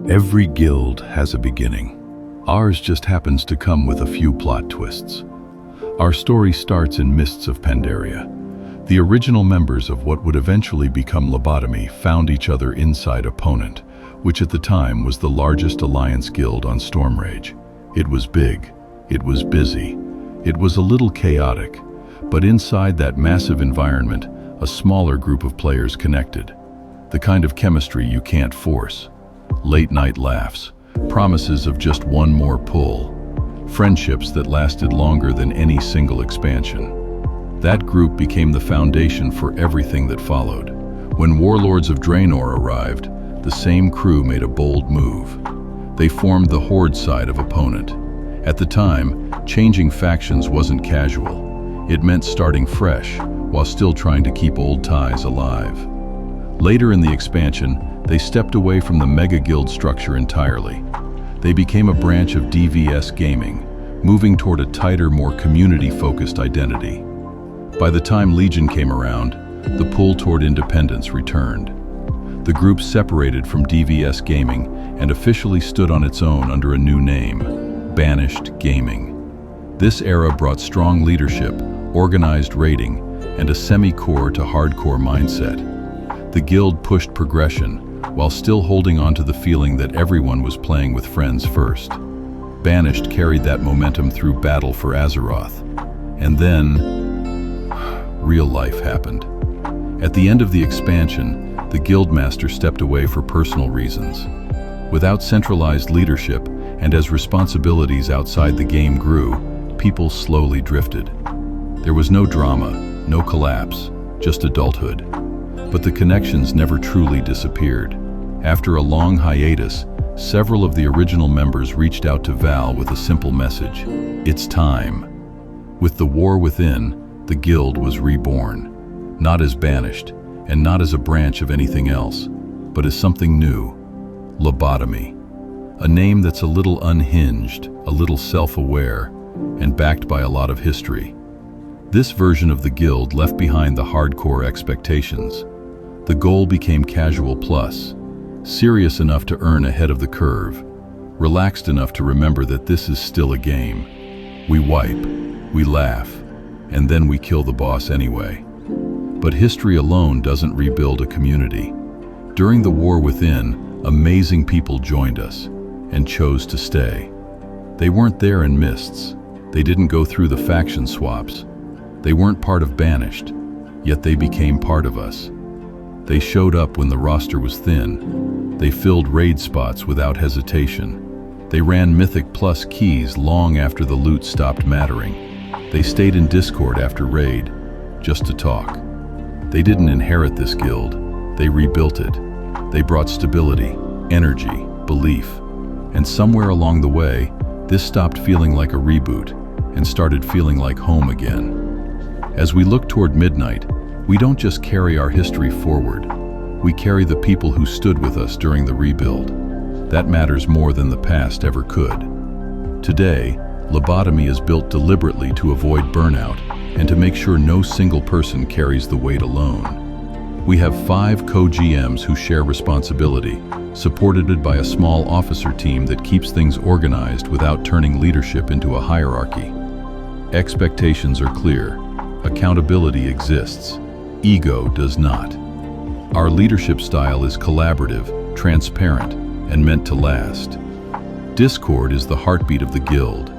Every guild has a beginning. Ours just happens to come with a few plot twists. Our story starts in mists of Pandaria. The original members of what would eventually become Lobotomy found each other inside Opponent, which at the time was the largest alliance guild on Stormrage. It was big, it was busy, it was a little chaotic, but inside that massive environment, a smaller group of players connected. The kind of chemistry you can't force. Late-night laughs, promises of just one more pull, friendships that lasted longer than any single expansion. That group became the foundation for everything that followed. When Warlords of Draenor arrived, the same crew made a bold move. They formed the Horde side of Opponent. At the time, changing factions wasn't casual. It meant starting fresh, while still trying to keep old ties alive. Later in the expansion, they stepped away from the mega guild structure entirely. They became a branch of DVS Gaming, moving toward a tighter, more community-focused identity. By the time Legion came around, the pull toward independence returned. The group separated from DVS Gaming and officially stood on its own under a new name, Banished Gaming. This era brought strong leadership, organized raiding, and a semi-core to hardcore mindset. The guild pushed progression, while still holding on to the feeling that everyone was playing with friends first. Banished carried that momentum through Battle for Azeroth. And then, real life happened. At the end of the expansion, the guildmaster stepped away for personal reasons. Without centralized leadership, and as responsibilities outside the game grew, people slowly drifted. There was no drama, no collapse, just adulthood. But the connections never truly disappeared. After a long hiatus, several of the original members reached out to Val with a simple message: it's time. With the war within, the guild was reborn. Not as Banished, and not as a branch of anything else, but as something new: Lobotomy. A name that's a little unhinged, a little self-aware, and backed by a lot of history. This version of the guild left behind the hardcore expectations. The goal became casual plus, serious enough to earn ahead of the curve, relaxed enough to remember that this is still a game. We wipe, we laugh, and then we kill the boss anyway. But history alone doesn't rebuild a community. During the war within, amazing people joined us and chose to stay. They weren't there in mists. They didn't go through the faction swaps. They weren't part of Banished, yet they became part of us. They showed up when the roster was thin. They filled raid spots without hesitation. They ran Mythic Plus keys long after the loot stopped mattering. They stayed in Discord after raid, just to talk. They didn't inherit this guild. They rebuilt it. They brought stability, energy, belief. And somewhere along the way, this stopped feeling like a reboot and started feeling like home again. As we look toward midnight, we don't just carry our history forward. We carry the people who stood with us during the rebuild. That matters more than the past ever could. Today, Lobotomy is built deliberately to avoid burnout and to make sure no single person carries the weight alone. We have 5 co-GMs who share responsibility, supported by a small officer team that keeps things organized without turning leadership into a hierarchy. Expectations are clear. Accountability exists. Ego does not. Our leadership style is collaborative, transparent, and meant to last. Discord is the heartbeat of the guild.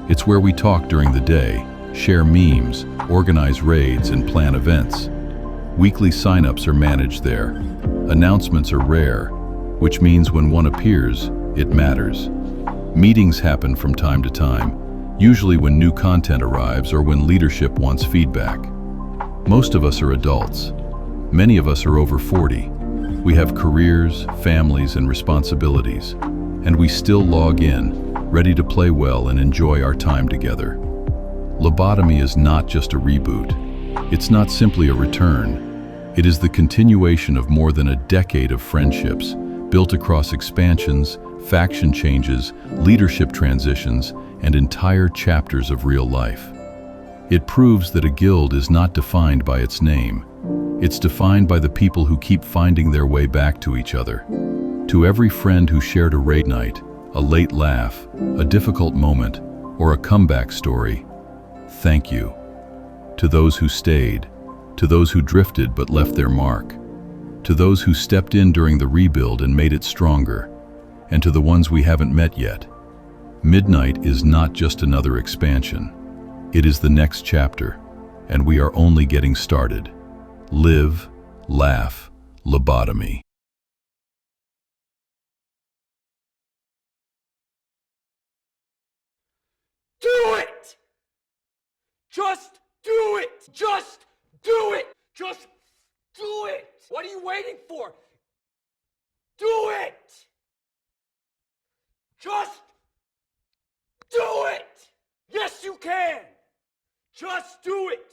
It's where we talk during the day, share memes, organize raids, and plan events. Weekly signups are managed there. Announcements are rare, which means when one appears, it matters. Meetings happen from time to time, usually when new content arrives or when leadership wants feedback. Most of us are adults. Many of us are over 40. We have careers, families, and responsibilities, and we still log in, ready to play well and enjoy our time together. Lobotomy is not just a reboot. It's not simply a return. It is the continuation of more than a decade of friendships, built across expansions, faction changes, leadership transitions, and entire chapters of real life. It proves that a guild is not defined by its name. It's defined by the people who keep finding their way back to each other. To every friend who shared a raid night, a late laugh, a difficult moment, or a comeback story, thank you. To those who stayed, to those who drifted but left their mark, to those who stepped in during the rebuild and made it stronger, and to the ones we haven't met yet. Midnight is not just another expansion. It is the next chapter, and we are only getting started. Live, laugh, lobotomy. Do it! Just do it! Just do it! Just do it! What are you waiting for? Do it! Just do it! Yes, you can! Just do it!